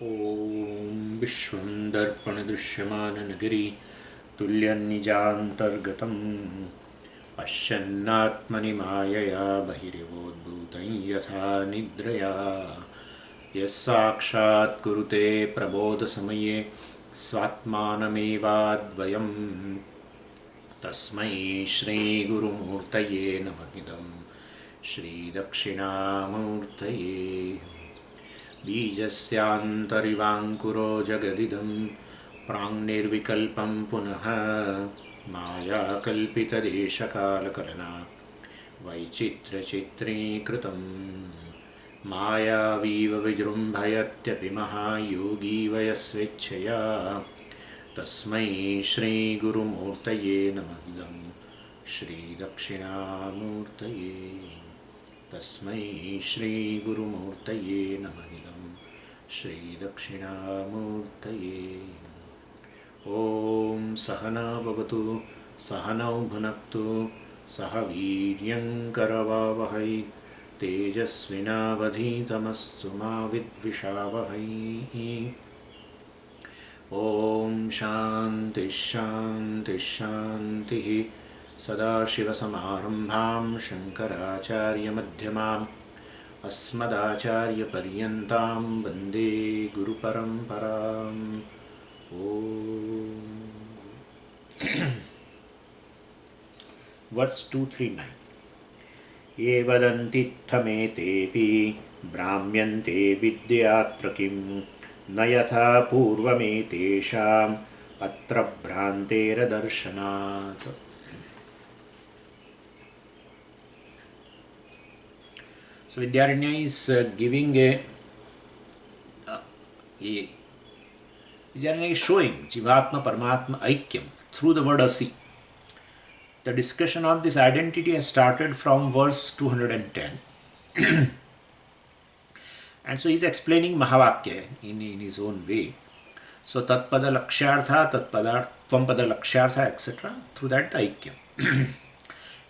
ॐ विश्वं दर्पणदृश्यमाननगरी तुल्यन्निजान्तर्गतं पश्यन्नात्मनि मायया बहिरिवोद्भूतं यथा निद्रया यः साक्षात् कुरुते प्रबोधसमये स्वात्मानमेवाद्वयं तस्मै श्रीगुरुमूर्तये नमः इदं श्रीदक्षिणामूर्तये बीजस्यान्तरिवाङ्कुरो जगदिदं प्राङ्निर्विकल्पं पुनः मायाकल्पितदेशकालकलना वैचित्र्यचित्रीकृतं मायावीव विजृम्भयत्यपि महायोगी वयस्वेच्छया तस्मै श्रीगुरुमूर्तये नमः इदं श्रीदक्षिणामूर्तये तस्मै श्रीगुरुमूर्तये नमः इदं श्रीदक्षिणामूर्तये ॐ सहना भवतु सहनौ भुनक्तु सह वीर्यङ्करवावहै तेजस्विनावधीतमस्तु मा विद्विषावहै ॐ शान्तिः शान्तिः शान्तिः सदाशिवसमारम्भां शङ्कराचार्यमध्यमाम् अस्मदाचार्यपर्यन्तां वन्दे गुरुपरम्पराम् ॐ वर्स् 239 ये वदन्तीत्थमेतेऽपि भ्राम्यन्ते विद्यात्र किं न यथा पूर्वमेतेषाम् अत्र भ्रान्तेरदर्शनात्. So Vidyaranya is giving Vidyaranya is showing Jivatma Paramatma Aikyam through the word Asi. The discussion of this identity has started from verse 210. And so he is explaining Mahavakya in his own way. So Tatpada Lakshyartha, Tatpada Tvampada Lakshyartha, etc. Through that Aikyam.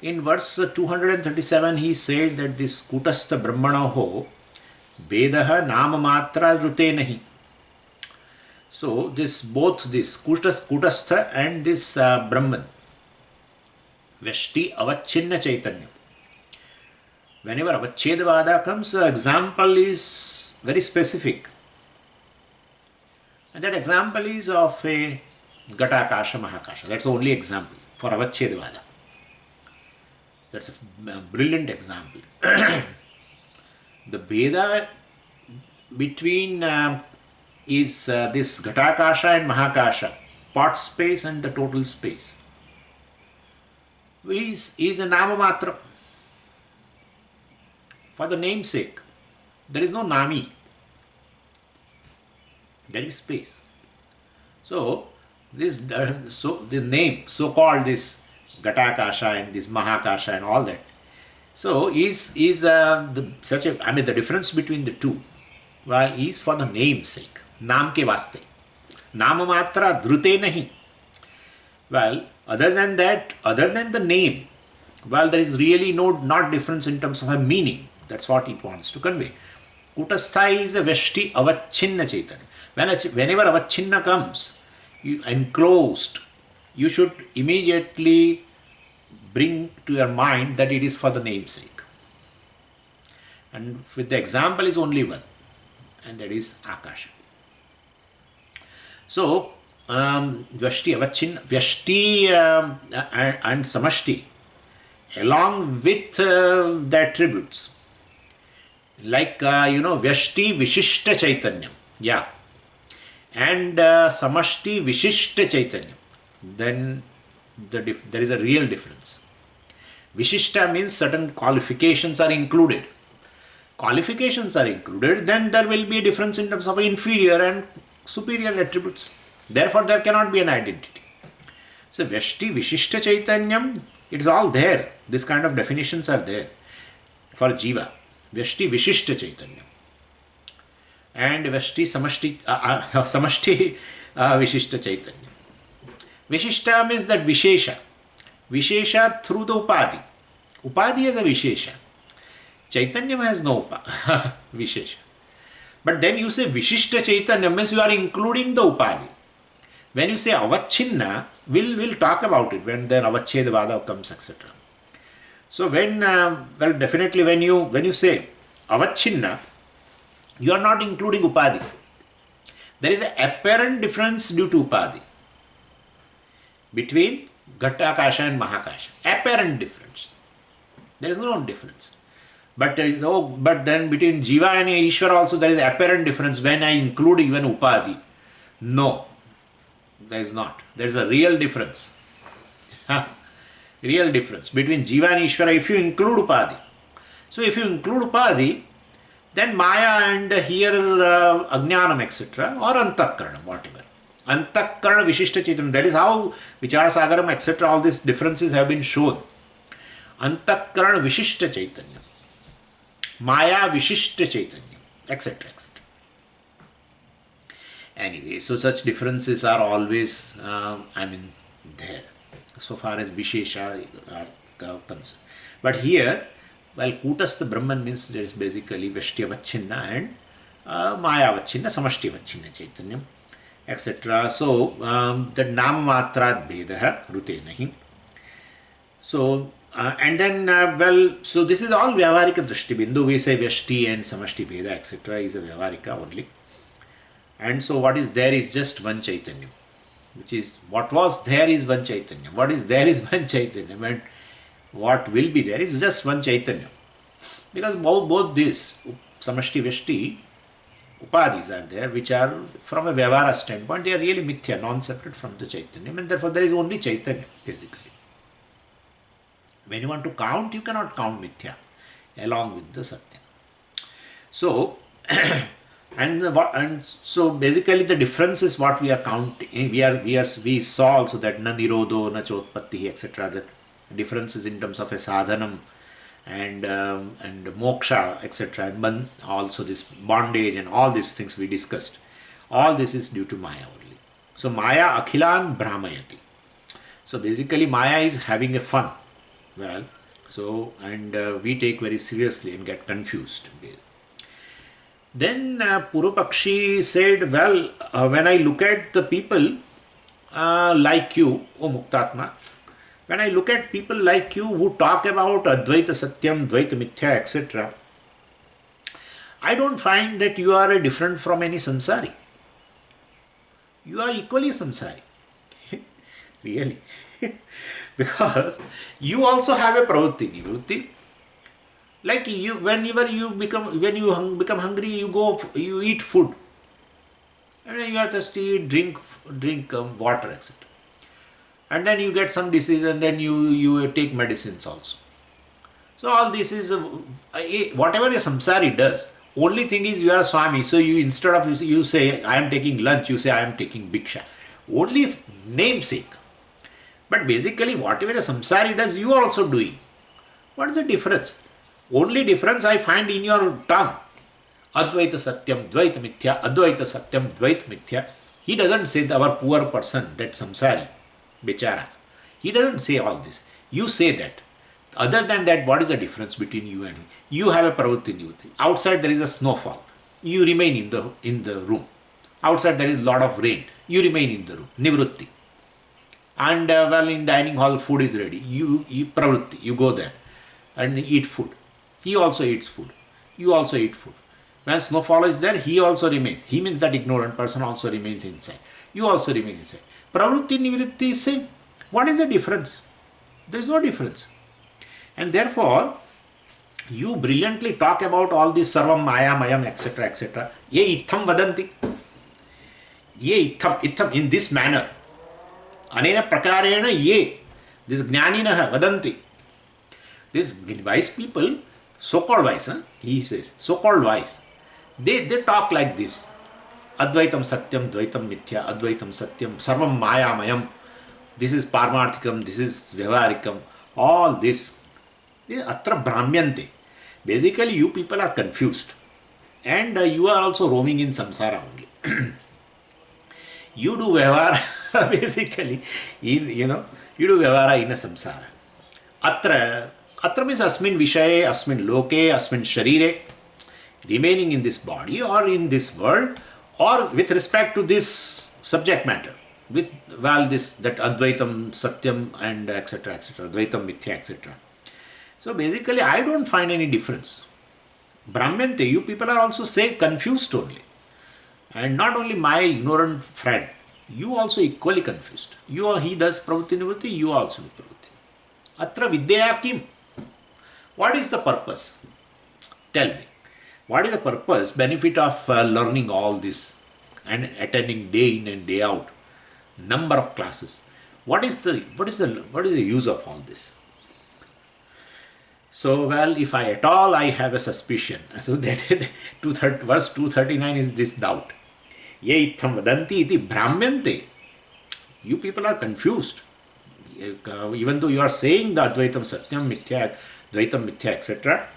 In verse 237 he said that this Kutastha Brahmanoho Vedaha Namamatra Rute Nahi. So this both this Kutastha and this Brahman Veshti Avachinna Chaitanya. Whenever Avachedavada comes, the example is very specific. And that example is of a Ghatakasha Mahakasha. That's the only example for Avachedavada. That's a brilliant example. The Veda between is this Ghatakasha and Mahakasha, part space and the total space, is a Namamatra. For the namesake, there is no Nami. There is space. So the name, so-called this Ghatakasha and this Mahakasha and all that. So the difference between the two, while is for the namesake, Naam ke vaste. Namamatra drute nahi. Well, other than that, other than the name, well, there is really not difference in terms of a meaning. That's what it wants to convey. Kutastha is a Veshti Avachinna Chaitanya. Whenever Avachinna comes, enclosed, you should immediately bring to your mind that it is for the namesake. And with the example is only one, and that is Akasha. So, Vyashti, Avachinna, Vyashti and Samashti, along with the attributes, like, Vyashti Vishishta Chaitanyam, yeah, and Samashti Vishishta Chaitanyam, then there is a real difference. Vishishta means certain qualifications are included. Qualifications are included, then there will be a difference in terms of inferior and superior attributes. Therefore, there cannot be an identity. So, Vyashti Vishishta Chaitanyam, it is all there. This kind of definitions are there for Jiva. Vyashti Vishishta Chaitanyam. And Vyashti Samashti Vishishta Chaitanyam. Vishishta means that Vishesha. Vishesha through the Upadhi. Upadhi is a Vishesha. Chaitanya has no Vishesha. But then you say Vishishta Chaitanya means you are including the Upadi. When you say Avachinna, we'll talk about it when then Avachedavada comes, etc. So when, well, definitely when you say Avachinna, you are not including Upadi. There is an apparent difference due to Upadi between Ghatakasha and Mahakasha. Apparent difference. There is no difference. But but then between Jiva and Ishvara also there is apparent difference when I include even Upadi. No, there is not. There is a real difference. Real difference between Jiva and Ishvara if you include Upadi. So if you include Upadi, then Maya and here Ajnanam, etc. or Antakarana, whatever. Antakarana Vishishta Chaitanya, that is how Vicharasagaram, etc. all these differences have been shown. Antakarana Vishishta Chaitanya, Maya Vishishta Chaitanya, etc. etc. Anyway, so such differences are always, there, so far as Vishesha are concerned. But here, well, Kutastha Brahman means there is basically Vashtiyavachinna and Mayavachinna, Samashtiyavachinna Chaitanyam, etc. So, the Namatrat Bhedaha Rutenahi. So, and then, well, so this is all Vyavarika Drishti Bindu. We say Vyashti and Samashti Bheda, etc. is a Vyavarika only. And so, what is there is just one Chaitanya, which is what was there is one Chaitanya. What is there is one Chaitanya. And what will be there is just one Chaitanya. Because both these, Samashti, Vyashti, Upadis are there, which are from a Vyavara standpoint, they are really Mithya, non-separate from the Chaitanya. And therefore, there is only Chaitanya, basically. When you want to count, you cannot count Mithya along with the Satya. So, and so basically the difference is what we are counting. We saw also that na nirodho, na chotpatti, etc. That differences in terms of a sadhanam and moksha, etc. And also this bondage and all these things we discussed. All this is due to Maya only. So Maya akhilan brahmayati. So basically Maya is having a fun. Well, so and we take very seriously and get confused. Then Purupakshi said, well, when I look at the people like you, O Muktatma, when I look at people like you who talk about Advaita Satyam, Dvaita Mithya, etc., I don't find that you are different from any samsari. You are equally samsari. Really. Because you also have a pravritti, nivritti. Like you, whenever you become hungry, you eat food. And when you are thirsty, drink water, etc. And then you get some disease, and then you take medicines also. So all this is whatever a samsari does. Only thing is you are Swami. So you instead of you say I am taking lunch, you say I am taking bhiksha. Only namesake. But basically whatever a samsari does, you are also doing. What is the difference? Only difference I find in your tongue. Advaita Satyam, Dvaita Mithya, Advaita Satyam, Dvaita Mithya. He doesn't say our poor person, that samsari, Bechara. He doesn't say all this. You say that. Other than that, what is the difference between you and me? You have a pravritti nivritti. Outside there is a snowfall. You remain in the room. Outside there is a lot of rain. You remain in the room. Nivritti. And well, in dining hall food is ready. You pravritti. You go there and eat food. He also eats food. You also eat food. When snowfall is there, he also remains. He means that ignorant person also remains inside. You also remain inside. Pravritti nivritti is same. What is the difference? There is no difference. And therefore, you brilliantly talk about all this sarvam maya mayam etc. etc. Ye itham vadanti. Ye itham in this manner. Anena prakarena ye. This jnaninaha vadanti. These wise people, so-called wise, he says, so-called wise, they talk like this. Advaitam Satyam, Dvaitam Mithya, Advaitam Satyam, Sarvam Maya Mayam. This is Parmarthikam, this is Vyavarikam. All this is Atra Brahmyante. Basically, you people are confused. And you are also roaming in samsara only. You do Vyavara, basically, you do Vyavara in a samsara. Atra means asmin vishaye, asmin loke, asmin sharire. remaining in this body or in this world, or with respect to this subject matter, with, well, this, that Advaitam, Satyam, and etc., etc., Advaitam, Mithya, etc. So basically, I don't find any difference. Brahmante, you people are also say confused only. And not only my ignorant friend, you also equally confused. You are, he does pravritti nivritti, you also do pravritti. Atra vidyaya kim? What is the purpose? Tell me. What is the purpose, benefit of learning all this and attending day in and day out, number of classes? What is the use of all this? So, well, if I at all I have a suspicion, so that verse 239 is this doubt. Ye itham vadanti iti brahmyante. You people are confused. Even though you are saying the Advaitam Satyam Mithya, Dvaitam Mithya, etc.,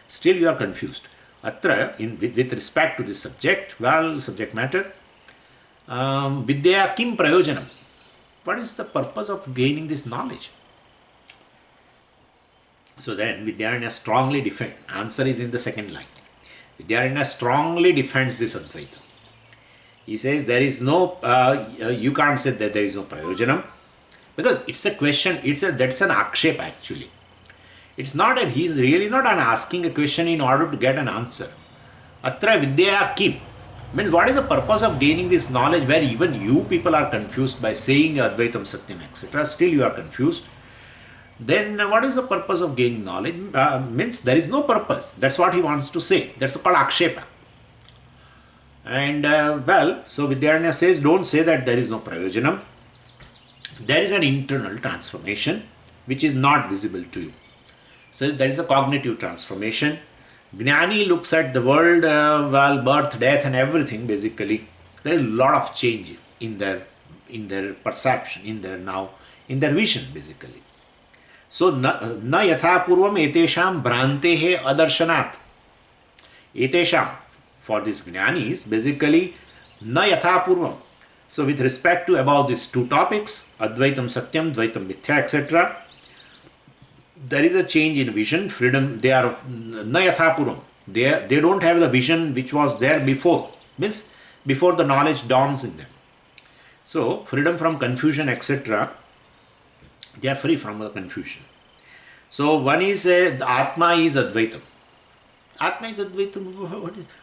still you are confused. Atra, with respect to this subject, well, subject matter, Vidyaya kim prayojanam? What is the purpose of gaining this knowledge? So then Vidyaranya strongly defends. Answer is in the second line. Vidyaranya strongly defends this Advaita. He says there is no, you can't say that there is no prayojanam, because it's a question, that's an akshepa actually. It's not that he is really not asking a question in order to get an answer. Atra vidyaya kim means what is the purpose of gaining this knowledge where even you people are confused by saying Advaitam Satyam, etc. Still you are confused. Then what is the purpose of gaining knowledge? Means there is no purpose. That's what he wants to say. That's called akshepa. And well, so Vidyaranya says, don't say that there is no prayojanam. There is an internal transformation which is not visible to you. So there is a cognitive transformation. Jnani looks at the world, well, birth, death and everything basically. There is a lot of change in their perception, in their vision basically. So na yatha purvam etesham bhrantehe adarshanath. Etesham, for these jnanis, basically na yatha purvam. So with respect to about these two topics, Advaitam Satyam, Dvaitam Mithya, etc., there is a change in vision, freedom. They are na yatha purvam. They don't have the vision which was there before, means before the knowledge dawns in them. So freedom from confusion, etc., they are free from the confusion. So one is the Atma is Advaitam. Atma is Advaitam.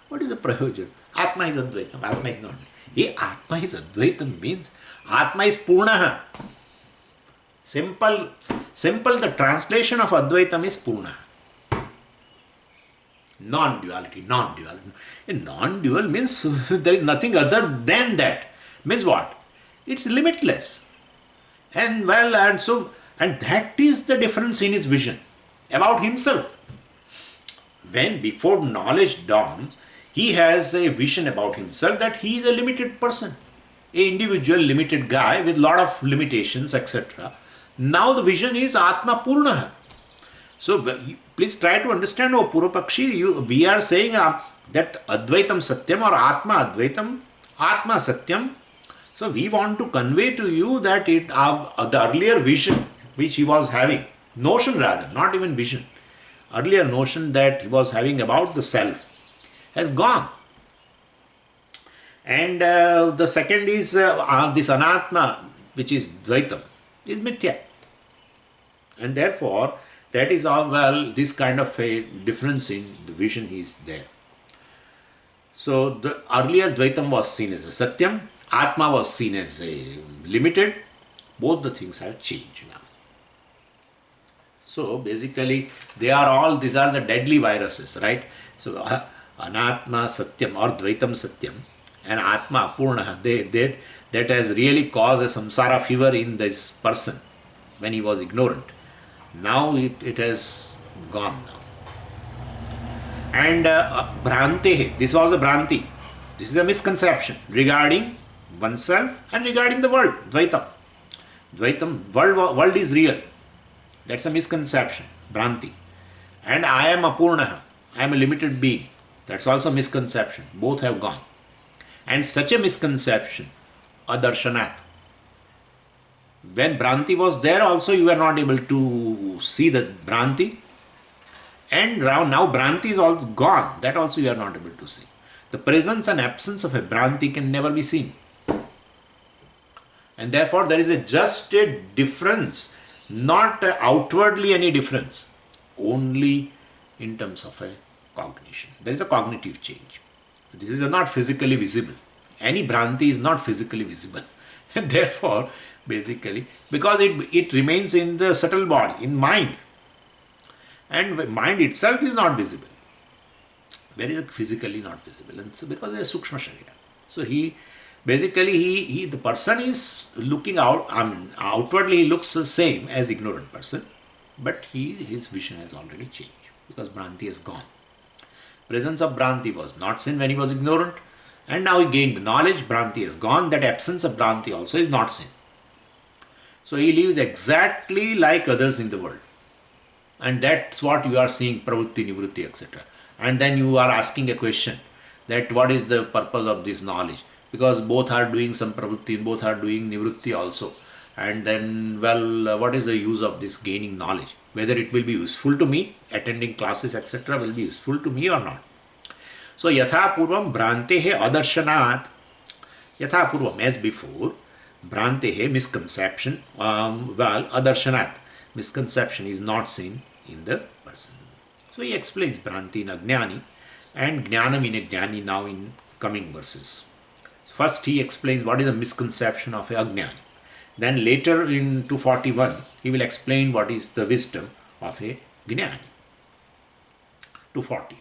What is the prayojan? Atma is Advaitam. Atma is not. Atma is Advaitam means Atma is Purnaha. Simple. The translation of Advaitam is Purnaha. Non-duality. Non-dual means there is nothing other than that. Means what? It's limitless. And well, and that is the difference in his vision about himself. When before knowledge dawns, he has a vision about himself that he is a limited person, an individual limited guy with lot of limitations, etc. Now the vision is Atma Purnaha. So please try to understand, O Purvapakshi, we are saying that Advaitam Satyam or Atma Advaitam, Atma Satyam. So we want to convey to you that the earlier vision which he was having, notion rather, not even vision, earlier notion that he was having about the self has gone. And the second is this Anatma, which is Dvaitam, is Mithya. And therefore, that is all, well, this kind of a difference in the vision is there. So the earlier Dvaitam was seen as a Satyam, Atma was seen as a limited. Both the things have changed now. So basically, these are the deadly viruses, right? So Anatma Satyam or Dvaitam Satyam and Atma Purna, that has really caused a samsara fever in this person when he was ignorant. Now it has gone now. And Bhrantehe, this was a Bhranti. This is a misconception regarding oneself and regarding the world, Dvaitam. Dvaitam, world is real. That's a misconception, Bhranti. And I am Apurnaha, I am a limited being. That's also a misconception. Both have gone. And such a misconception, Adarshanath. When Bhranti was there also, you were not able to see the Bhranti. And now Bhranti is also gone. That also you are not able to see. The presence and absence of a Bhranti can never be seen. And therefore there is just a difference, not outwardly any difference, only in terms of a cognition. There is a cognitive change. This is not physically visible. Any Bhranti is not physically visible. And therefore, basically, because it remains in the subtle body, in mind. And mind itself is not visible. Very physically not visible. And so because it is Sukshma Sharira. So basically the person is looking out, outwardly he looks the same as ignorant person, but his vision has already changed because Bhranti is gone. Presence of Bhranti was not sin when he was ignorant, and now he gained knowledge, Bhranti is gone, that absence of Bhranti also is not sin. So he lives exactly like others in the world. And that's what you are seeing, pravritti, nivritti, etc. And then you are asking a question that what is the purpose of this knowledge? Because both are doing some pravritti, both are doing nivritti also. And then, what is the use of this gaining knowledge? Whether it will be useful to me, attending classes, etc. will be useful to me or not. So, yatha purvam bhrantehe adarshanaat, yatha purvam, as before, bhrantehe, misconception, adarshanaat, misconception is not seen in the person. So, he explains bhranti in ajnani and jnanam in a jnani now in coming verses. First, he explains what is a misconception of a ajnani. Then later in 241, he will explain what is the wisdom of a jnani. 240.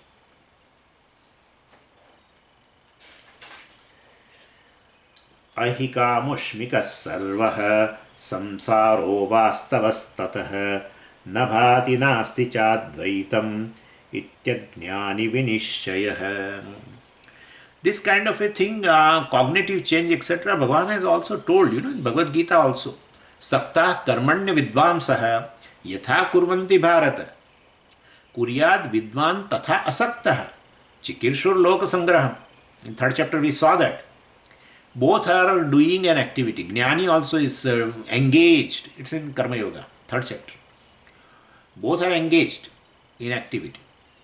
Ahikamushmika sarvaha samsaro vastavastataha nabhati nasti chadvaitam ityajnani vinishyaha. This kind of a thing, cognitive change, etc., Bhagavan has also told, in Bhagavad Gita also. Sakta karmanya vidvamsaha yatha kurvanti bharata kuryad vidvan tatha asaktaha chikirshur loka sangraham. In 3rd chapter we saw that. Both are doing an activity. Jnani also is engaged. It's in Karma Yoga, 3rd chapter. Both are engaged in activity.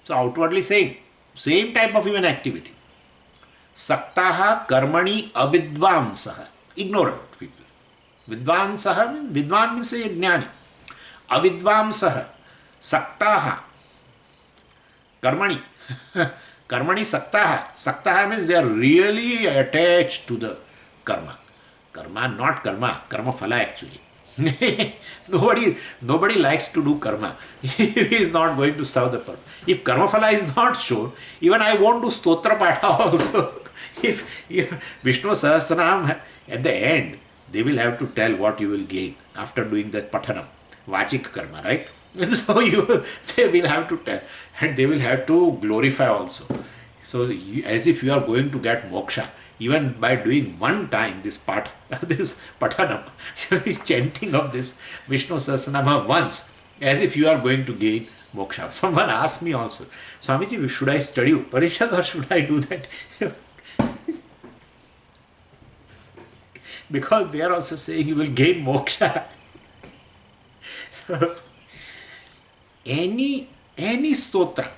So outwardly same type of even activity. Saktaha karmani avidvamsaha, ignorant people. Vidvamsaha, vidvan means a jnani. Avidvamsaha, saktaha, karmani. Karmani saktaha. Saktaha means they are really attached to the karma. Karma, not karma. Karma phala actually. Nobody likes to do karma. He is not going to serve the karma. If karma phala is not shown, even I won't do stotra patha also. If Vishnu Sahasranam, at the end, they will have to tell what you will gain after doing that pathanam, vachik karma, right? So they will have to tell, and they will have to glorify also. So as if you are going to get moksha, even by doing one time this pathanam, chanting of this Vishnu Sahasranama once, as if you are going to gain moksha. Someone asked me also, Swamiji, should I study Upanishad or should I do that? Because they are also saying you will gain moksha. So, any stotra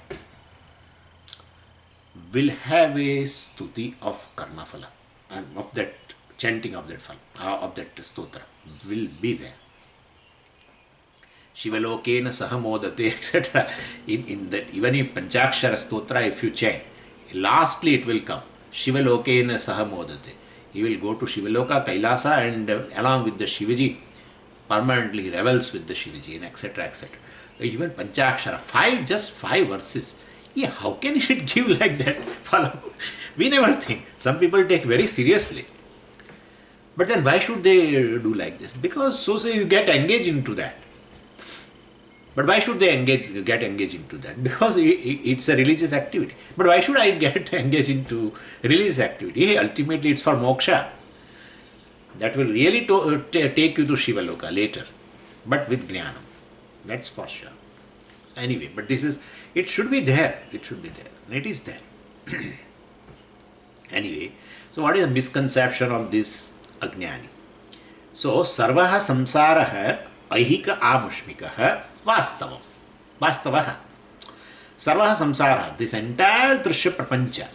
will have a stuti of karma phala, and of that chanting of that phala, of that stotra will be there. Shivalokena sahamodate, etc. In that, even in Panchakshara stotra, if you chant, lastly it will come. Shivalokena sahamodate. He will go to Shivaloka, Kailasa, and along with the Shivaji, permanently revels with the Shivaji, and etc. etc. Even Panchakshara, just five verses. Yeah, how can it give like that? We never think. Some people take very seriously. But then why should they do like this? Because so say you get engaged into that. But why should they get engaged into that? Because it's a religious activity. But why should I get engaged into religious activity? Ultimately, it's for moksha. That will really take you to Shivaloka later. But with jnanam. That's for sure. Anyway, but it should be there. It should be there. And it is there. Anyway, so what is the misconception of this ajnani? So, sarvaha samsaraha ahika amushmikaha vastavam. Vastavaha. Sarvaha samsara, this entire drishya prapancha,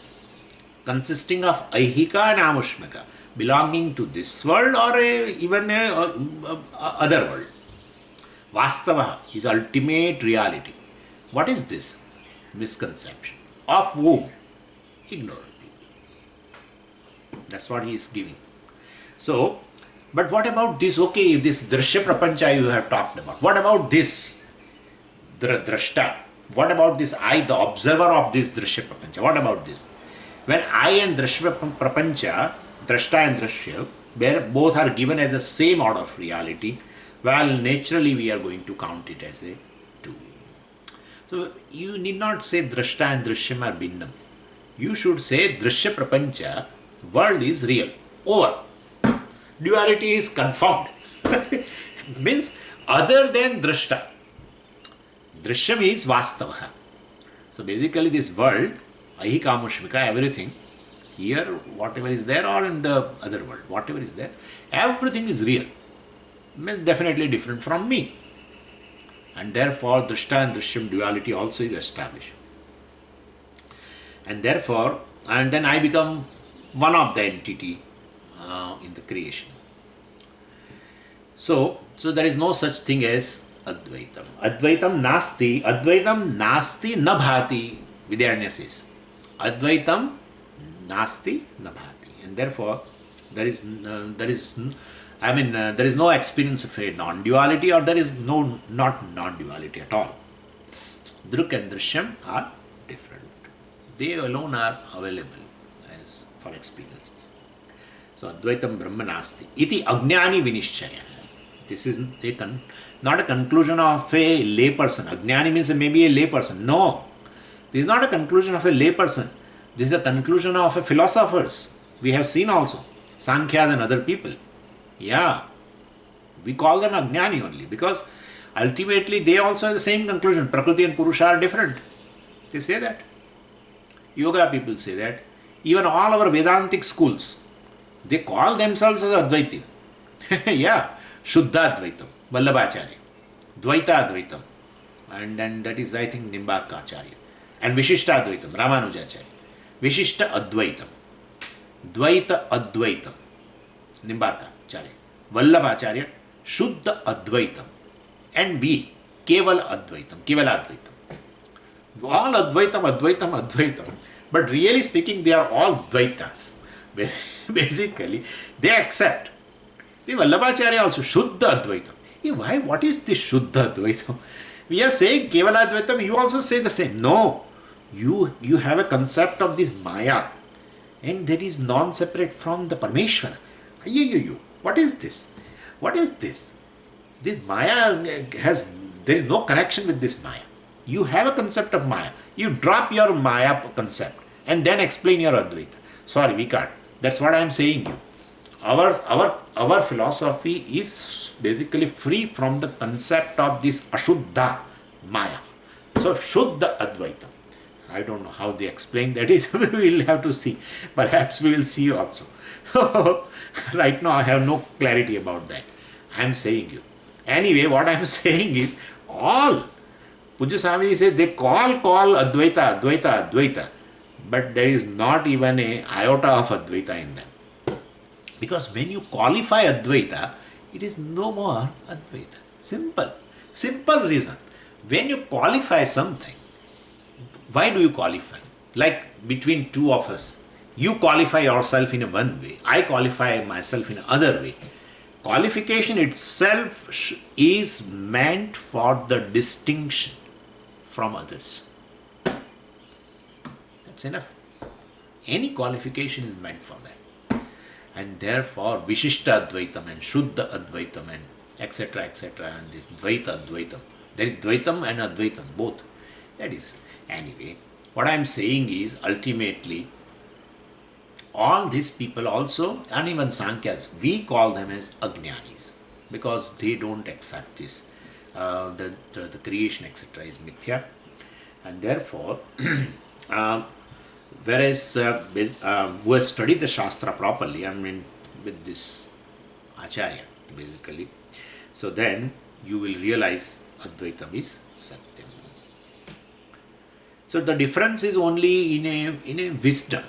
consisting of aihika and amushmika, belonging to this world or even other world. Vastava is ultimate reality. What is this? Misconception. Of whom? Ignorant people. That's what he is giving. So, but what about this? Okay, this drishya prapancha you have talked about. What about this? Drashta. What about this? I, the observer of this drishya prapancha. What about this? When I and drishya prapancha, drashta and drishya, where both are given as the same order of reality, well, naturally we are going to count it as a two. So you need not say drashta and drishyam are bhinnam. You should say drishya prapancha, world is real. Over. Duality is confirmed. Means other than drashta. Drishyam is vastavaha. So basically this world, ahikamushmika, everything, here whatever is there or in the other world, whatever is there, everything is real. Means definitely different from me. And therefore drishta and drishyam duality also is established. And therefore, and then I become one of the entity in the creation. So there is no such thing as Advaitam. Advaitam nasti na bhati, Vidyaranya says. Advaitam nasti na bhati. And therefore, there is no experience of a non-duality, or there is not non-duality at all. Druk and Drishyam are different. They alone are available as for experiences. So Advaitam Brahma nasti. Iti Ajnani Vinishchaya. This is not a conclusion of a layperson. Ajnani means maybe a layperson. No. This is not a conclusion of a layperson. This is a conclusion of a philosophers. We have seen also. Sankhyas and other people. Yeah. We call them Ajnani only because ultimately they also have the same conclusion. Prakriti and Purusha are different. They say that. Yoga people say that. Even all our Vedantic schools, they call themselves as Advaiti. Yeah. Shuddha Advaitam, Vallabhacharya, Dvaita Advaitam, and then that is, I think, Nimbakacharya, and Vishishta Advaitam, Ramanujacharya, Vishishta Advaitam, Dvaita Advaitam, Nimbakacharya, Vallabhacharya, Shuddha Advaitam, and we, Kevala Advaitam, Kevala Advaitam. All Advaitam. But really speaking, they are all Dvaitas. Basically, they accept. The Vallabhacharya also, Shuddha Advaitam. Why? What is this Shuddha Advaitam? We are saying Kevala Advaitam, you also say the same. No. You have a concept of this Maya, and that is non-separate from the Parameshwara. What is this? What is this? This Maya there is no connection with this Maya. You have a concept of Maya. You drop your Maya concept and then explain your Advaita. Sorry, we can't. That's what I am saying you. Our philosophy is basically free from the concept of this Ashuddha Maya. So Shuddha Advaita. I don't know how they explain that is. We will have to see. Perhaps we will see also. Right now I have no clarity about that. I am saying you. Anyway, what I am saying is all Pujya Swami says they call Advaita, but there is not even a iota of Advaita in them. Because when you qualify Advaita, it is no more Advaita. Simple reason. When you qualify something, why do you qualify? Like between two of us, you qualify yourself in a one way, I qualify myself in another way. Qualification itself is meant for the distinction from others. That's enough. Any qualification is meant for that. And therefore, Vishishta Advaitam and Shuddha Advaitam and etc. and this Dvaita Advaitam. There is Dvaitam and Advaitam, both. That is, anyway, what I am saying is ultimately, all these people also, and even Sankhya's, we call them as Ajnanis because they don't accept this. The creation, etc. is mithya. And therefore, whereas who has studied the Shastra properly, I mean with this Acharya basically, so then you will realize Advaitam is Satyam. So the difference is only in a wisdom.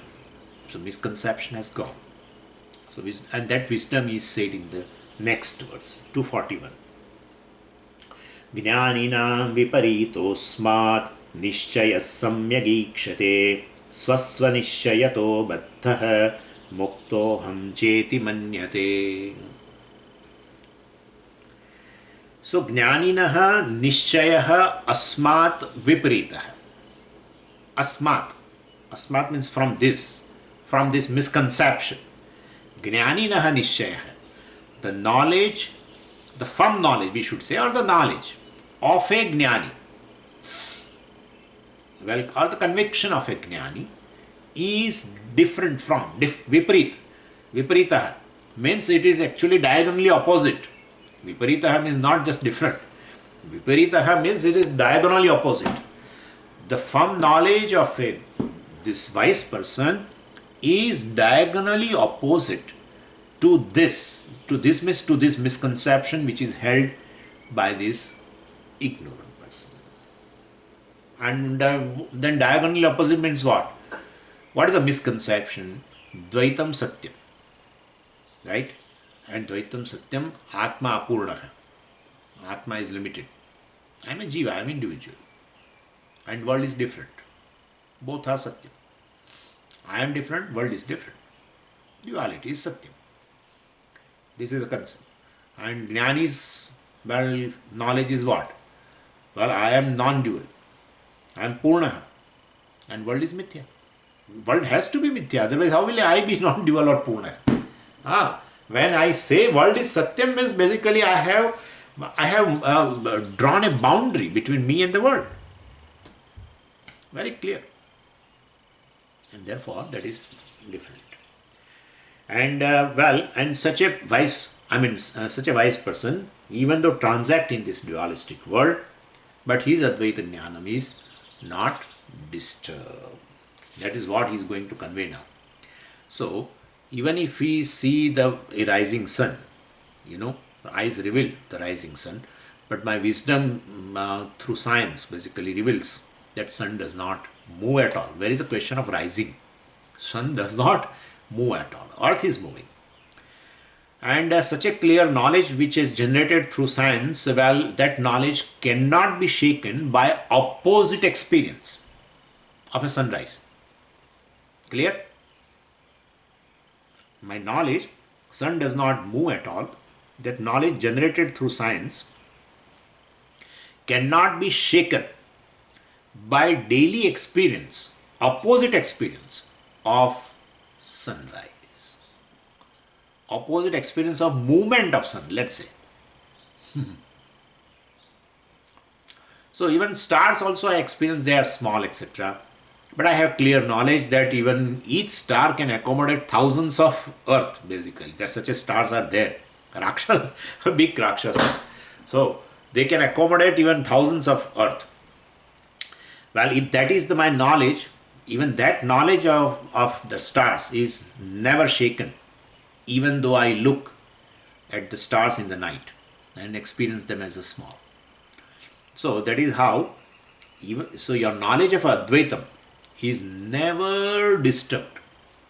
So misconception has gone. So and that wisdom is said in the next verse, 241. Jnanina viparitosmat nishchaya samyagikshate swasvanichayato baddhah muktoham cheti manyate. So jnaninaha nishchayaha asmat viparitah. Asmat. Asmat means from this misconception. Jnaninaha nishchayaha. The knowledge, the firm knowledge we should say, or the knowledge of a jnani, well, or the conviction of a jnani is different from viparit. Viparitaha means it is actually diagonally opposite. Viparitaha means not just different. Viparitaha means it is diagonally opposite. The firm knowledge of this wise person is diagonally opposite to this misconception which is held by this ignorant person. And then diagonally opposite means what? What is a misconception? Dvaitam Satyam. Right? And Dvaitam Satyam, Atma Apurnaha. Atma is limited. I am a Jiva, I am individual. And world is different. Both are Satyam. I am different, world is different. Duality is Satyam. This is a concept. And Jnani's, well, knowledge is what? Well, I am non-dual. I am Purnaha. And world is Mithya. World has to be Mithya. Otherwise, how will I be non-dual or Purna? When I say world is Satyam means basically I have drawn a boundary between me and the world. Very clear. And therefore, that is different. And such a wise person, even though transact in this dualistic world, but his Advaita Jnanam is not disturbed. That is what he is going to convey now. So, even if we see a rising sun, eyes reveal the rising sun, but my wisdom through science basically reveals that sun does not move at all. Where is the question of rising? Sun does not move at all. Earth is moving. And such a clear knowledge which is generated through science, well, that knowledge cannot be shaken by opposite experience of a sunrise. Clear? My knowledge, sun does not move at all. That knowledge generated through science cannot be shaken by daily experience, opposite experience of sunrise. Opposite experience of movement of sun, let's say. So even stars also I experience, they are small, etc. But I have clear knowledge that even each star can accommodate thousands of earth, basically. That such as stars are there. Rakshas, big Rakshasas. So they can accommodate even thousands of earth. Well, if that is my knowledge, even that knowledge of the stars is never shaken, even though I look at the stars in the night and experience them as a small. So that is how, so your knowledge of Advaitam is never disturbed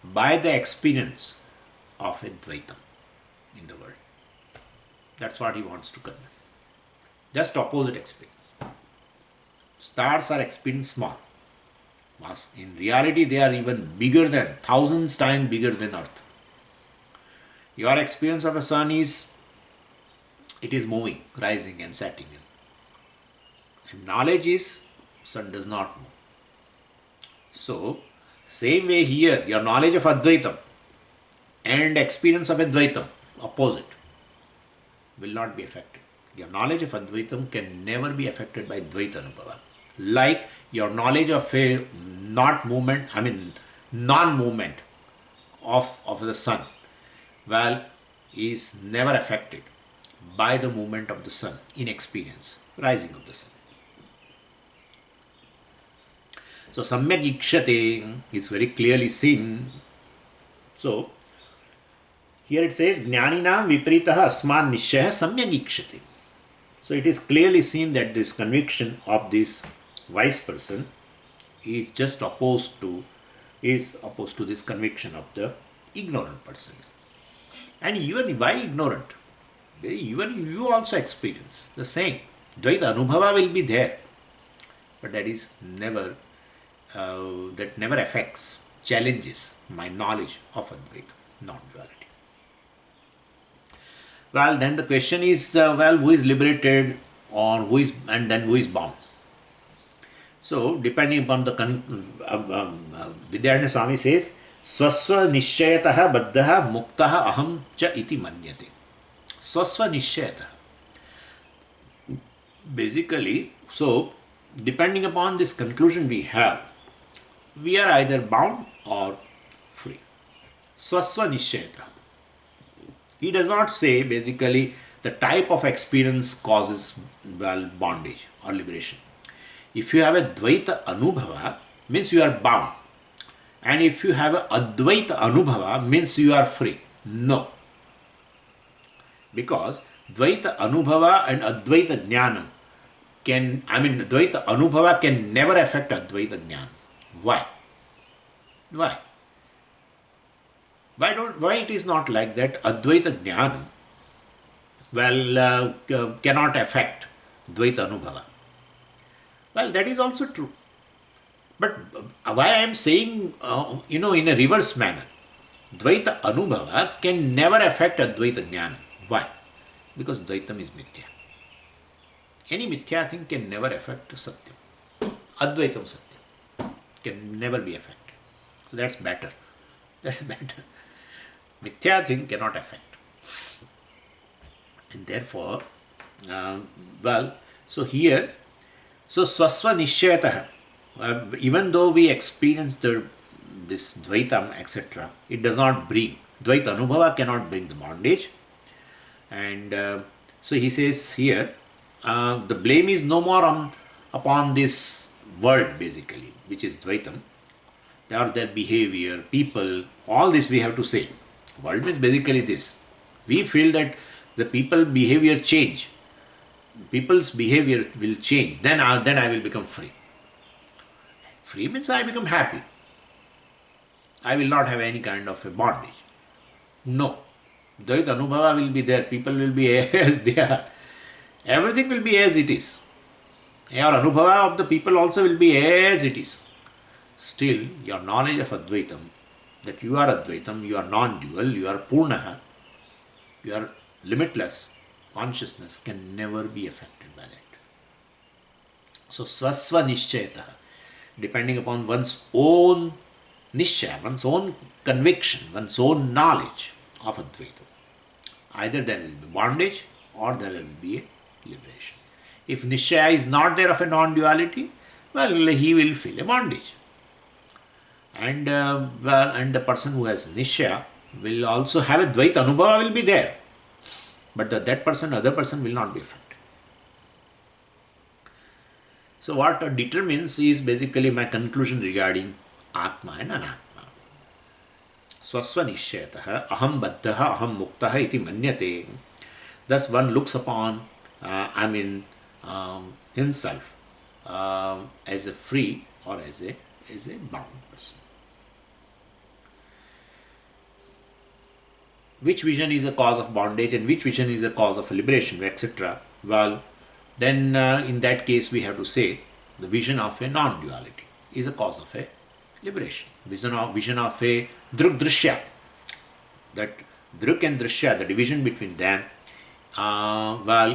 by the experience of Advaitam in the world. That's what he wants to convey. Just opposite experience. Stars are experienced small. In reality, they are even bigger than, thousands times bigger than Earth. Your experience of a sun is, it is moving, rising and setting. And knowledge is, sun does not move. So, same way here, your knowledge of Advaitam and experience of Advaitam, opposite, will not be affected. Your knowledge of Advaitam can never be affected by Dvaita Anubhava. Like your knowledge of a non-movement of the sun, well, is never affected by the movement of the sun in experience, rising of the sun. So samyak ikshate is very clearly seen. So here it says jnanina viparitaha asman nishchaya samyak ikshate. So it is clearly seen that this conviction of this wise person is just opposed to this conviction of the ignorant person. And even why ignorant? Even you also experience the same. Dvaita Anubhava will be there, but that never affects, challenges my knowledge of Advaita, non-duality. Well, then the question is, who is liberated, or who is bound? So, depending upon the Vidyaranya Swami says, Swaswa Nishchayataha Baddhaha Muktaha Aham Cha Iti Manyate. Swaswa Nishchayataha. Basically, so depending upon this conclusion we have, we are either bound or free. Swaswa Nishchayataha. He does not say basically the type of experience causes bondage or liberation. If you have a Dvaita Anubhava, means you are bound. And if you have a Advaita Anubhava, means you are free. No. Because Dvaita Anubhava and Advaita Jnanam Dvaita Anubhava can never affect Advaita Jnana. Why? Why? Why it is not like that? Advaita Jnanam cannot affect Dvaita Anubhava. Well, that is also true. But why I am saying, in a reverse manner, Dvaita Anubhava can never affect Advaita Jnana. Why? Because Dvaitam is Mithya. Any Mithya thing can never affect Satyam. Advaitam Satyam can never be affected. So that's better. That's better. Mithya thing cannot affect. And therefore, so here, so Swasva Nishchayataha, even though we experience this Dvaitam, etc., it does not bring, Dvaita Anubhava cannot bring the bondage. And so he says here, the blame is no more upon this world basically, which is Dvaitam, or their behavior, people, all this we have to say. World means basically this. We feel that the people behavior change. People's behavior will change. Then I will become free. Free means I become happy. I will not have any kind of a bondage. No. Dvaita Anubhava will be there. People will be as they are. Everything will be as it is. Your Anubhava of the people also will be as it is. Still, your knowledge of Advaitam, that you are Advaitam, you are non-dual, you are Purnaha, you are limitless consciousness, can never be affected by that. So, Swasva Nishchayataha, depending upon one's own Nishchaya, one's own conviction, one's own knowledge of Advaitam, either there will be bondage or there will be a liberation. If Nishchaya is not there of a non-duality, he will feel a bondage. And and the person who has Nishchaya will also have a Dvaita Anubhava will be there. But that other person will not be affected. So what determines is basically my conclusion regarding Atma and Anatma. Swasva Nishchayataha aham baddhaha aham muktaha iti manyate. Thus one looks upon himself as a free or as a bound person. Which vision is a cause of bondage and which vision is a cause of liberation, etc. Then in that case we have to say the vision of a non-duality is a cause of a liberation. Vision of a druk drishya, that druk and drishya, the division between them,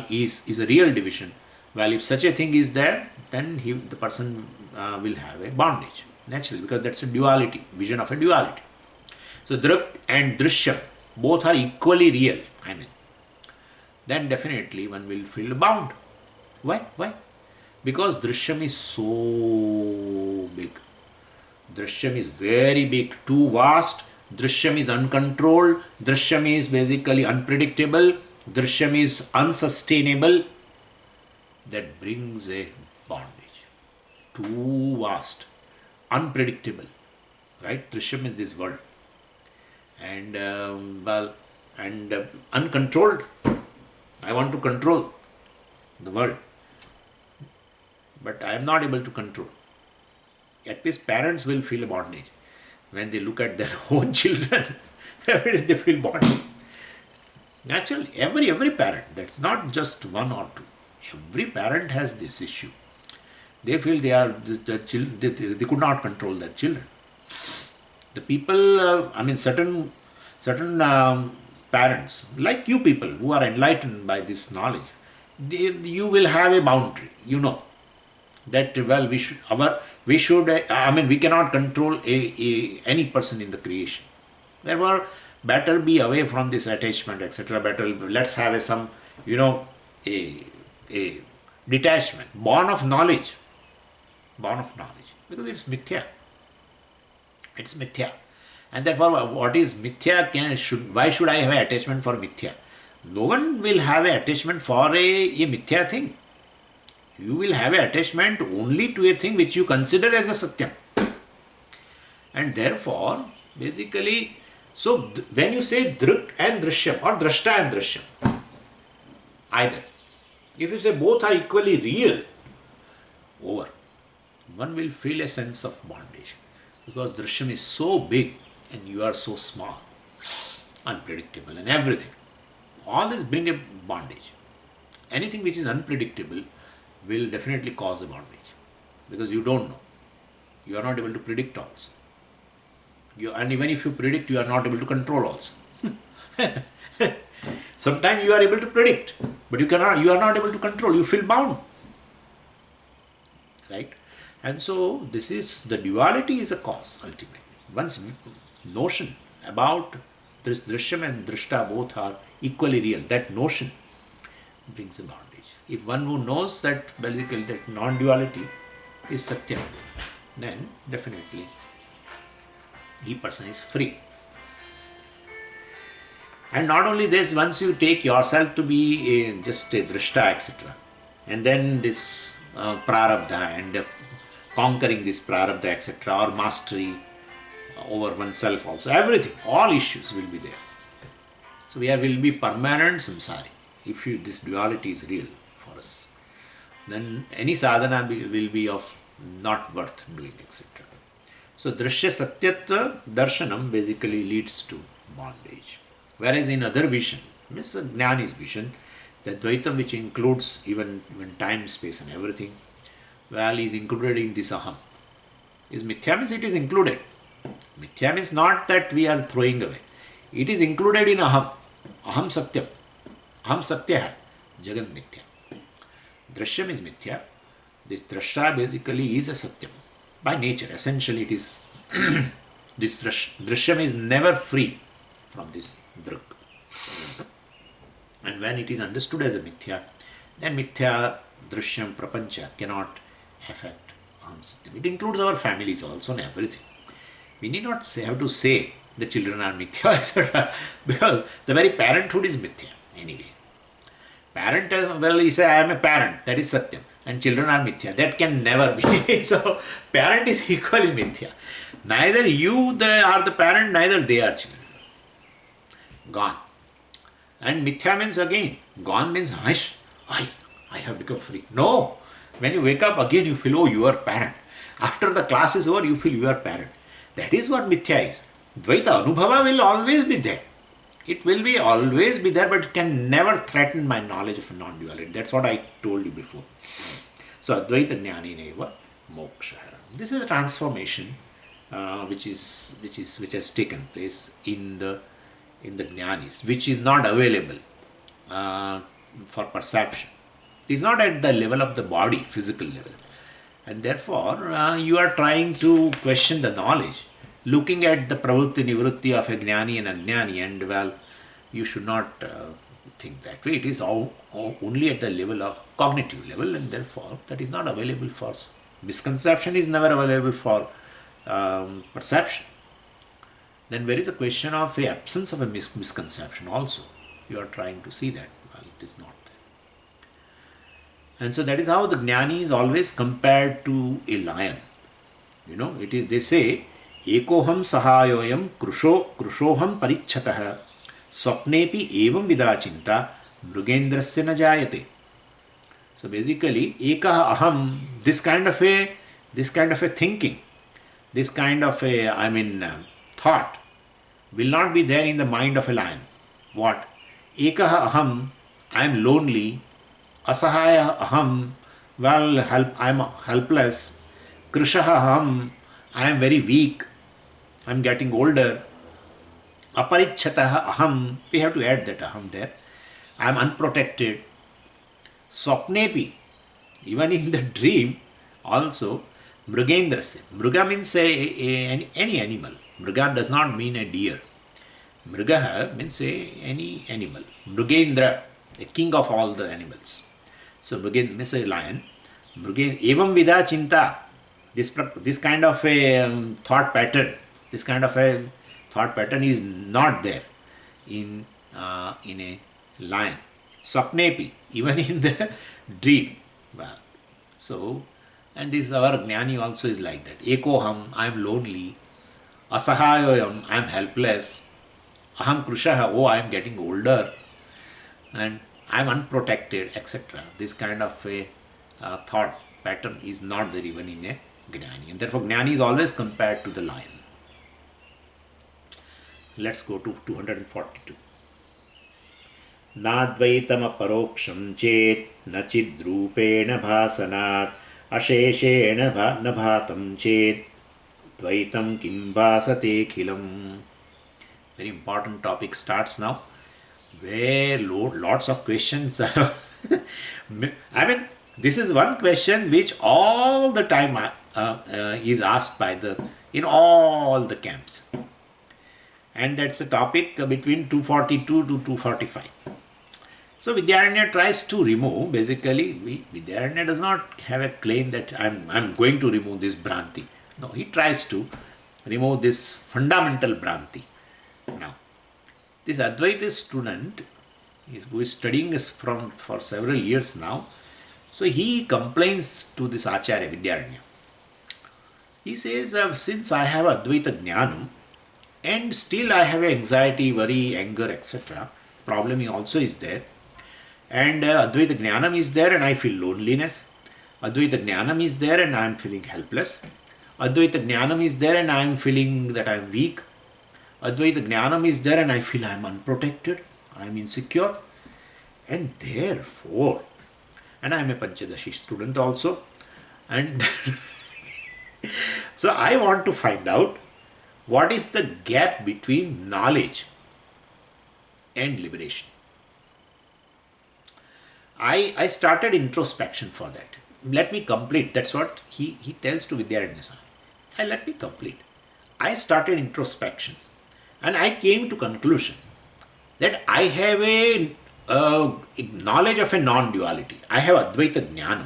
is a real division. If such a thing is there, then the person will have a bondage naturally, because that's a duality, vision of a duality. So druk and drishya, both are equally real, then definitely one will feel bound. Why? Because Drishyam is so big. Drishyam is very big, too vast. Drishyam is uncontrolled. Drishyam is basically unpredictable. Drishyam is unsustainable. That brings a bondage. Too vast, unpredictable. Right? Drishyam is this world. And uncontrolled. I want to control the world, but I am not able to control. At least parents will feel a bondage. When they look at their own children, they feel bondage. Naturally, every parent, that's not just one or two. Every parent has this issue. They feel they could not control their children. The people, certain parents, like you people who are enlightened by this knowledge, you will have a boundary, that well we cannot control any person in the creation. Therefore, better be away from this attachment, etc. Better let's have a detachment, born of knowledge, because it's mithya. It's mithya. And therefore, what is mithya? Why should I have an attachment for mithya? No one will have an attachment for a mithya thing. You will have an attachment only to a thing which you consider as a satyam. And therefore, basically, so when you say drik and drishyam or drashta and drishyam, either, if you say both are equally real, over, one will feel a sense of bondage. Because drishyam is so big and you are so small, unpredictable and everything. All this bring a bondage. Anything which is unpredictable will definitely cause a bondage. Because you don't know. You are not able to predict also. And even if you predict, you are not able to control also. Sometimes you are able to predict, but you are not able to control. You feel bound. Right? And so this is, the duality is a cause ultimately. One's notion about this drishyam and drishta both are equally real, that notion brings a bondage. If one who knows that basically that non-duality is satyam, then definitely he person is free. And not only this, once you take yourself to be just a drishta, etc., and then this prarabdha and conquering this prarabdha, etc., or mastery over oneself also, everything, all issues will be there. So we will be permanent samsari if this duality is real for us. Then any sadhana will be of not worth doing, etc. So drishya satyatva darshanam basically leads to bondage. Whereas in other vision, means the jnani's vision, the dvaitam which includes even time, space and everything, well, is included in this aham. Is mithya means it is included. Mithya means not that we are throwing away. It is included in aham. Aham satyam. Aham satya hai. Jagat mithya. Drishyam is mithya. This drashta basically is a satyam. By nature, essentially it is. This drishyam is never free from this drik. And when it is understood as a mithya, then mithya, drishyam, prapancha cannot affect aham satyam. It includes our families also and everything. We need not have to say the children are mithya, etc. Because the very parenthood is mithya anyway. Parent, well, you say I am a parent, that is satyam, and children are mithya. That can never be. So parent is equally mithya. Neither you are the parent, neither they are children. Gone. And mithya means again, gone means hush, I have become free. No. When you wake up again, you feel, oh, you are parent. After the class is over, you feel you are parent. That is what mithya is. Dvaita anubhava will always be there. It will be always be there, but it can never threaten my knowledge of non-duality. That's what I told you before. So Advaita Jnani Neva Moksha. This is a transformation which has taken place in the Jnanis, which is not available for perception. It is not at the level of the body, physical level. And therefore, you are trying to question the knowledge, looking at the pravritti nivritti of a jnani and ajnani, and well, you should not think that way. It is only at the level of cognitive level, and therefore that is not available for misconception, is never available for perception. Then there is a question of the absence of a misconception also. You are trying to see that. Well, it is not there. And so that is how the jnani is always compared to a lion. It is, they say, Ekoham sahayoyam krushoham parichhatah swapnepi evam vidachinta mrugendrasya na jayate. So basically, ekaha aham, this kind of a thinking, this kind of a, thought will not be there in the mind of a lion. What? Ekaha aham, I am lonely. Asahaya aham, well, I am helpless. Krishaha aham, I am very weak. I am getting older. Aparichyataha aham, we have to add that aham there. I am unprotected. Swapnepi, even in the dream also, Mrugendrasya. Mruga means any animal. Mruga does not mean a deer. Mrugaha means any animal. Mrugendra, the king of all the animals. So Mrugen means a lion. Mrugen, evam vida chinta, this kind of a thought pattern, this kind of a thought pattern is not there in a lion. Swapnepi, even in the dream. Well, so, and this our Jnani also is like that. Ekoham, I am lonely. Asahayoyam, I am helpless. Aham krushaha, oh, I am getting older. And I am unprotected, etc. This kind of a thought pattern is not there even in a Jnani. And therefore, Jnani is always compared to the lion. Let's go to 242. नाद्वैतमपरोक्षं चेत् न चिद्रूपेण भासनात् अशेषेण न भातं चेत् द्वैतं किं भासतेऽखिलम्. Very important topic starts now, where lots of questions this is one question which all the time is asked by in all the camps, and that's a topic between 242 to 245. So Vidyaranya tries to remove, basically, Vidyaranya does not have a claim that I'm going to remove this Bhranti. No, he tries to remove this fundamental Bhranti. Now, this Advaita student who is studying this for several years now, so he complains to this Acharya Vidyaranya. He says, since I have Advaita Jnanam and still I have anxiety, worry, anger, etc., problem also is there. And Advaita Jnanam is there and I feel loneliness. Advaita Jnanam is there and I am feeling helpless. Advaita Jnanam is there and I am feeling that I am weak. Advaita Jnanam is there and I feel I am unprotected, I am insecure. And therefore, and I am a Pancadasi student also. And so I want to find out what is the gap between knowledge and liberation. I started introspection for that. Let me complete. That's what he tells to Vidyaranya. Let me complete. I started introspection and I came to conclusion that I have a knowledge of a non-duality. I have Advaita Jnanam.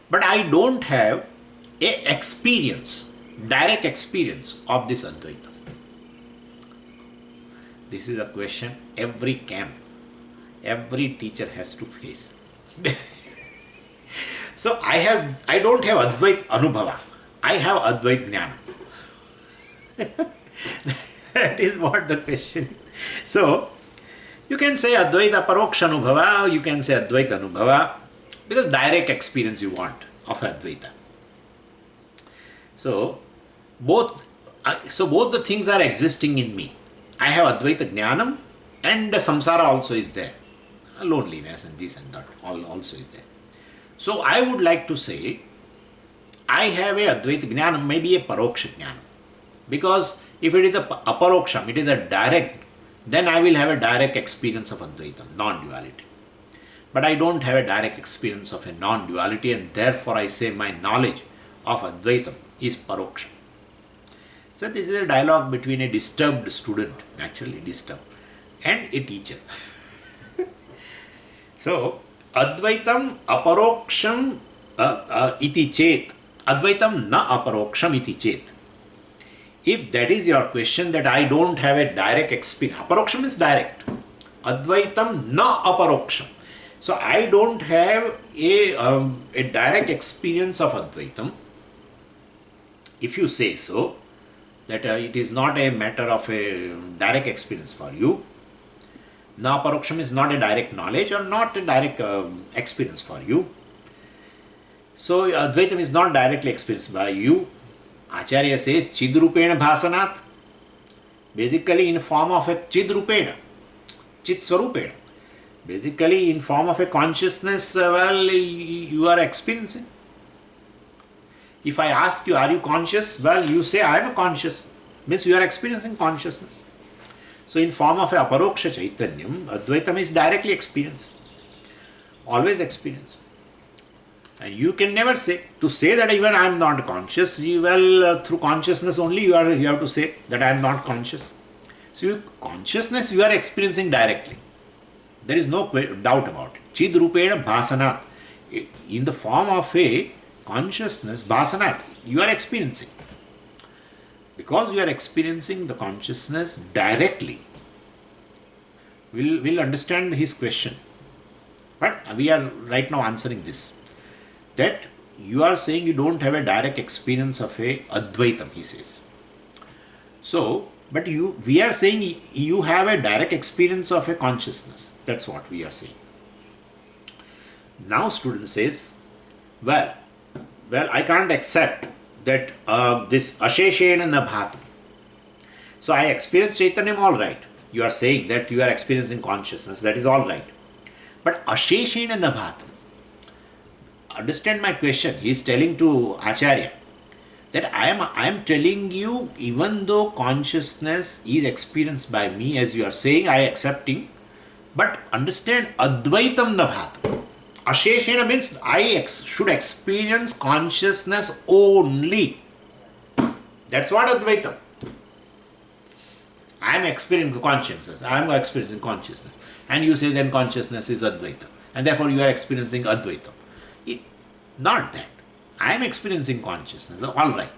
But I don't have a experience, direct experience of this Advaita. This is a question every camp, every teacher has to face. So I don't have Advait Anubhava. I have Advait Jnana. That is what the question is. So you can say Advaita Paroksha Anubhava, you can say Advaita Anubhava, because direct experience you want of Advaita. So both the things are existing in me. I have Advaita Jnanam and the samsara also is there. Loneliness and this and that all also is there. So I would like to say I have a Advaita Jnanam, maybe a Paroksha Jnanam. Because if it is a Aparoksham, it is a direct, then I will have a direct experience of Advaitam, non-duality. But I don't have a direct experience of a non-duality, and therefore I say my knowledge of Advaitam is Paroksham. So this is a dialogue between a disturbed student, naturally disturbed, and a teacher. So, Advaitam aparoksham iti chet, Advaitam na aparoksham iti chet. If that is your question, that I don't have a direct experience, aparoksham is direct, Advaitam na aparoksham. So, I don't have a direct experience of Advaitam. If you say so, that it is not a matter of a direct experience for you, na paroksham is not a direct knowledge or not a direct experience for you. So Advaitam is not directly experienced by you. Acharya says Chidrupena Bhasanat, basically in form of a Chidrupena, Chit Swarupena. Basically in form of a consciousness, you are experiencing. If I ask you, are you conscious? Well, you say, I am conscious. Means you are experiencing consciousness. So in form of a aparoksha chaitanyam, Advaitam is directly experienced. Always experienced. And you can never say, to say that even I am not conscious, through consciousness only you have to say that I am not conscious. So consciousness you are experiencing directly. There is no doubt about it. Chid Rupena Bhasanat. In the form of a consciousness, Bhasanat, you are experiencing. Because you are experiencing the consciousness directly. We'll understand his question. But we are right now answering this. That you are saying you don't have a direct experience of a Advaitam, he says. So, but we are saying you have a direct experience of a consciousness. That's what we are saying. Now student says, well, I can't accept that this Asheshena na bhatam. So I experience Chaitanyam, all right. You are saying that you are experiencing consciousness, that is all right. But Asheshena na bhatam. Understand my question. He is telling to Acharya that I am telling you, even though consciousness is experienced by me, as you are saying, I accepting, but understand Advaitam na bhatam. Asheshena means I should experience consciousness only. That's what Advaitam. I am experiencing consciousness. I am experiencing consciousness. And you say then consciousness is Advaitam. And therefore you are experiencing Advaitam. Not that. I am experiencing consciousness. All right.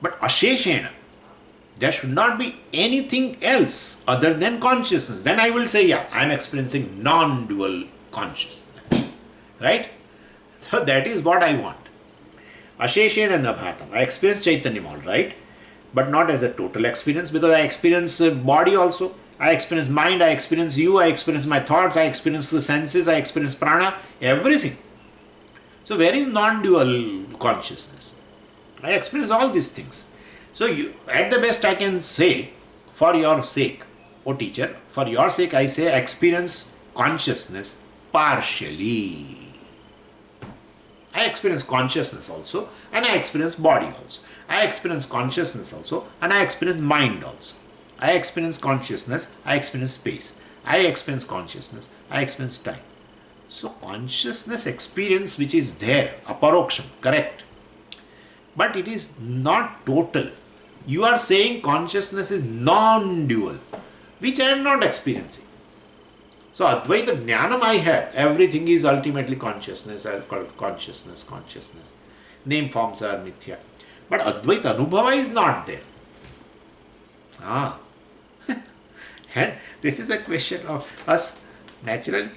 But Asheshena, there should not be anything else other than consciousness. Then I will say, yeah, I am experiencing non-dual consciousness. Right? So that is what I want. Asheshena na bhatam. I experience Chaitanyam, all right, but not as a total experience, because I experience body also. I experience mind, I experience you, I experience my thoughts, I experience the senses, I experience prana, everything. So where is non-dual consciousness? I experience all these things. So at the best I can say, for your sake, O teacher, for your sake I say experience consciousness partially. I experience consciousness also, and I experience body also. I experience consciousness also, and I experience mind also. I experience consciousness, I experience space. I experience consciousness, I experience time. So consciousness experience which is there, aparoksham, correct. But it is not total. You are saying consciousness is non-dual, which I am not experiencing. So Advaita Jnanam I have. Everything is ultimately consciousness. I call it consciousness. Name forms are mithya. But Advaita Anubhava is not there. And this is a question of us naturally.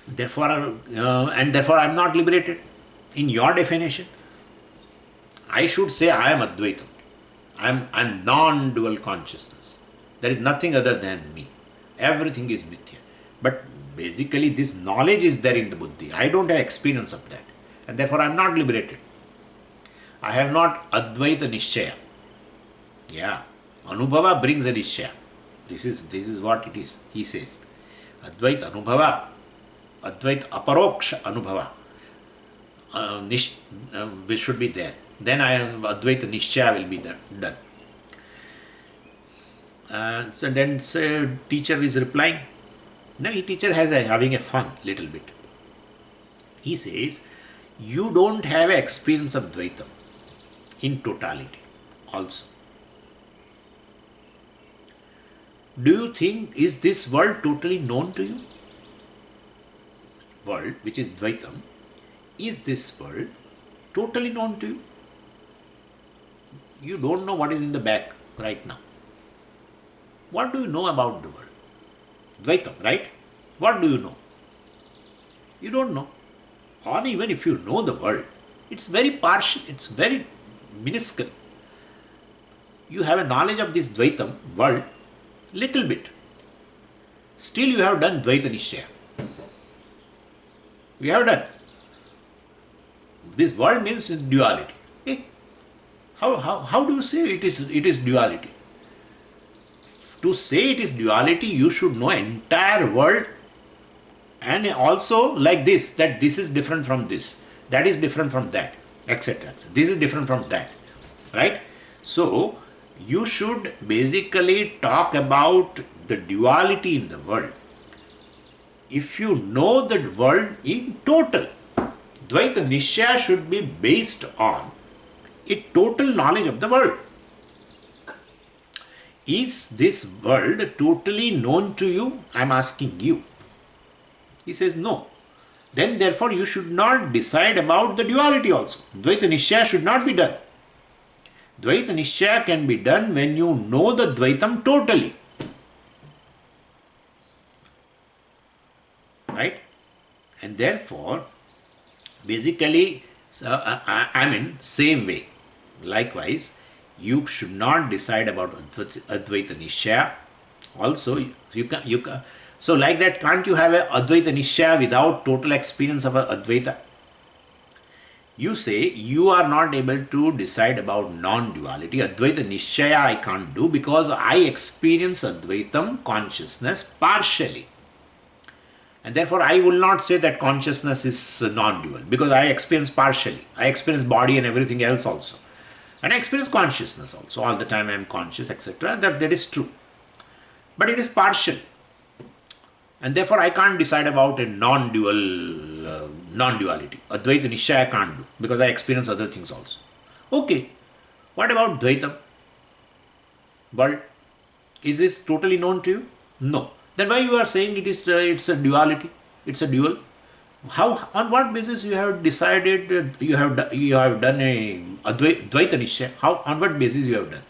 Therefore I am not liberated. In your definition, I should say I am Advaitam. I am non-dual consciousness. There is nothing other than me. Everything is mithya. But basically this knowledge is there in the buddhi. I don't have experience of that. And therefore I am not liberated. I have not Advaita Nishchaya. Yeah. Anubhava brings a Nishchaya. This is what it is. He says. Advaita Anubhava. Advaita Aparoksha Anubhava. Should be there. Then Advaita Nishchaya will be done. And so then teacher is replying. Now teacher having a fun little bit. He says, you don't have an experience of Dvaitam in totality also. Do you think, is this world totally known to you? World, which is Dvaitam, is this world totally known to you? You don't know what is in the back right now. What do you know about the world? Dvaitam, right? What do you know? You don't know. Or even if you know the world, it's very partial, it's very minuscule. You have a knowledge of this Dvaitam world, little bit. Still you have done Dvaita Nishchaya. You have done. This world means duality. How do you say it is duality? To say it is duality, you should know entire world, and also like this, that this is different from this, that is different from that, etc. This is different from that, right? So you should basically talk about the duality in the world. If you know the world in total, Dvaita Nishya should be based on a total knowledge of the world. Is this world totally known to you? I am asking you. He says no. Then therefore you should not decide about the duality also. Dvaita Nishya should not be done. Dvaita Nishya can be done when you know the Dvaitam totally. Right? And therefore, basically, same way. Likewise, you should not decide about Advaita Nishya. Also, you can. So, like that, can't you have a Advaita Nishya without total experience of a Advaita? You say you are not able to decide about non-duality. Advaita Nishya I can't do because I experience Advaitam consciousness partially. And therefore, I will not say that consciousness is non-dual because I experience partially. I experience body and everything else also. And I experience consciousness also. All the time I am conscious, etc. That is true. But it is partial. And therefore, I can't decide about a non-duality. Advaita Nishya I can't do because I experience other things also. Okay. What about Dvaitam? World? Is this totally known to you? No. Then why you are saying it's a duality? It's a dual. How, on what basis you have decided you have done a Dvaita Nishya? How, on what basis you have done?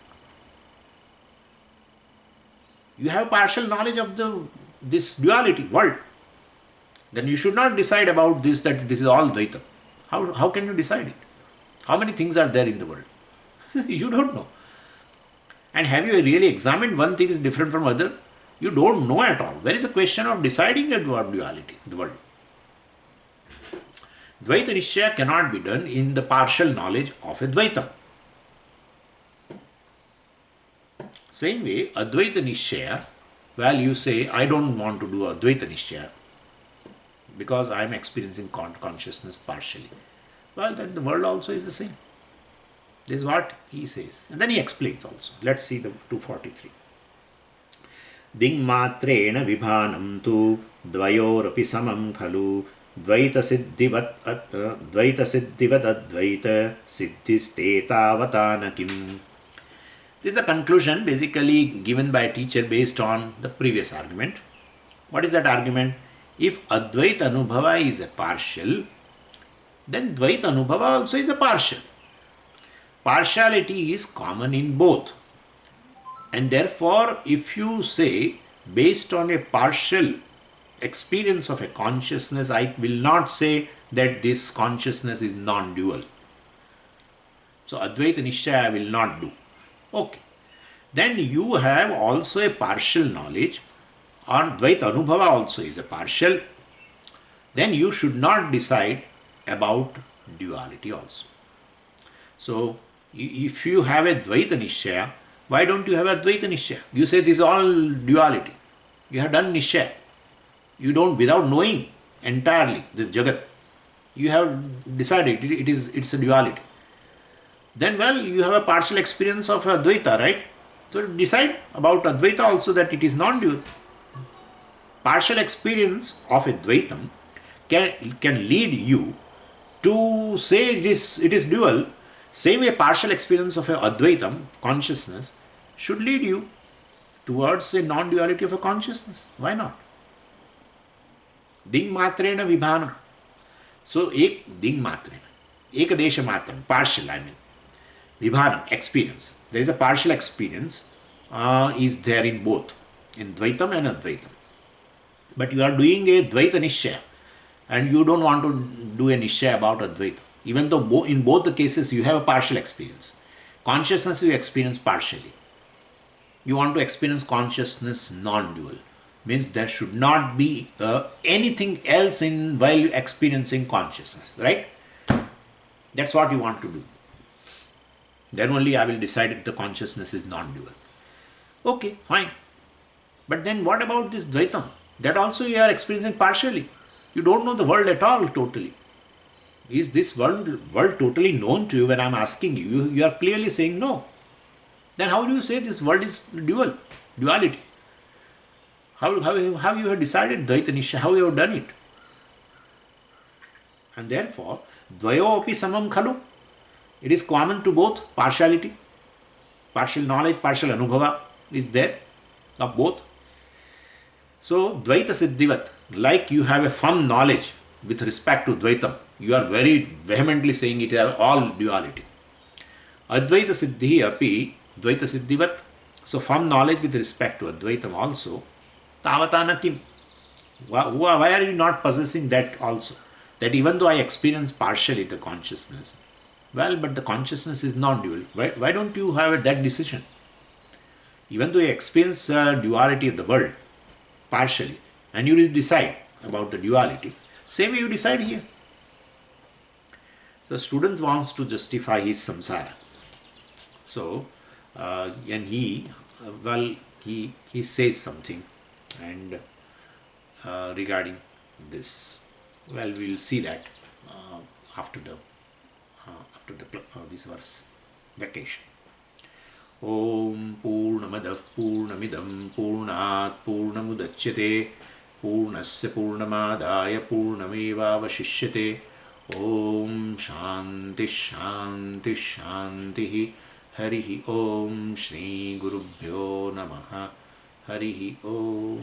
You have partial knowledge of this duality world. Then you should not decide about this, that this is all Dvaita. How can you decide it? How many things are there in the world? You don't know. And have you really examined one thing is different from other? You don't know at all. Where is the question of deciding about duality, the world? Dvaita Nishya cannot be done in the partial knowledge of a Dvaitam. Same way, Advaita Nishya, well, you say, I don't want to do Advaita Nishya because I am experiencing consciousness partially. Well, then the world also is the same. This is what he says. And then he explains also. Let's see the 243. Dingmatreణ vibhanam tu dvayorapi samam khalu dvaita siddhivat advaita siddhistetavatana kim. This is the conclusion basically given by a teacher based on the previous argument. What is that argument? If Advaita Anubhava is a partial, then Dvaita Anubhava also is a partial. Partiality is common in both. And therefore, if you say, based on a partial experience of a consciousness, I will not say that this consciousness is non-dual. So, Advaita Nishya I will not do. Okay. Then you have also a partial knowledge, or Dvaita Anubhava also is a partial. Then you should not decide about duality also. So, if you have a Dvaita Nishya, why don't you have a Dvaita Nishya? You say this is all duality. You have done Nishya. You don't, without knowing entirely the Jagat, you have decided it's a duality. Then, well, you have a partial experience of Advaita, right? So, decide about Advaita also that it is non-dual. Partial experience of a Dvaitam can lead you to say it is dual. Same way, partial experience of a Advaitam, consciousness, should lead you towards a non-duality of a consciousness. Why not? Ding matrena vibhanam. So, ding matrena. Ekadesha matram, partial, Vibhanam, experience. There is a partial experience is there in both, in Dvaitam and Advaitam. But you are doing a Dvaita Nishya and you don't want to do a Nishya about Advaita. Even though in both the cases you have a partial experience. Consciousness you experience partially. You want to experience consciousness non-dual. Means there should not be anything else while you experiencing consciousness. Right? That's what you want to do. Then only I will decide if the consciousness is non-dual. Okay, fine. But then what about this Dvaitam? That also you are experiencing partially. You don't know the world at all totally. Is this world totally known to you when I am asking you? You are clearly saying no. Then how do you say this world is duality? How you have decided Dvaita Nisha? How you have done it? And therefore, Dvayo api samam khalu. It is common to both partiality, partial knowledge, partial anubhava is there of both. So, Dvaita Siddhivat, like you have a firm knowledge with respect to Dvaitam, you are very vehemently saying it is all duality. Advaita Siddhi api Dvaita Siddhivat, so firm knowledge with respect to Advaitam also, Tavatana kim. Why are you not possessing that also? That even though I experience partially the consciousness, well, but the consciousness is non-dual. Why don't you have that decision? Even though you experience duality of the world partially, and you will decide about the duality, same way you decide here. So, student wants to justify his samsara. So, and he says something, and regarding this, well, we'll see that after this verse vacation. Om Purnamadah Purnamidam Purnat Purnamudachyate Purnasya Purnamadaya Purnameva Vashishyate. Om Shanti Shanti Shanti. Harihi Om Shri Gurubhyo Namaha. Harihi Om.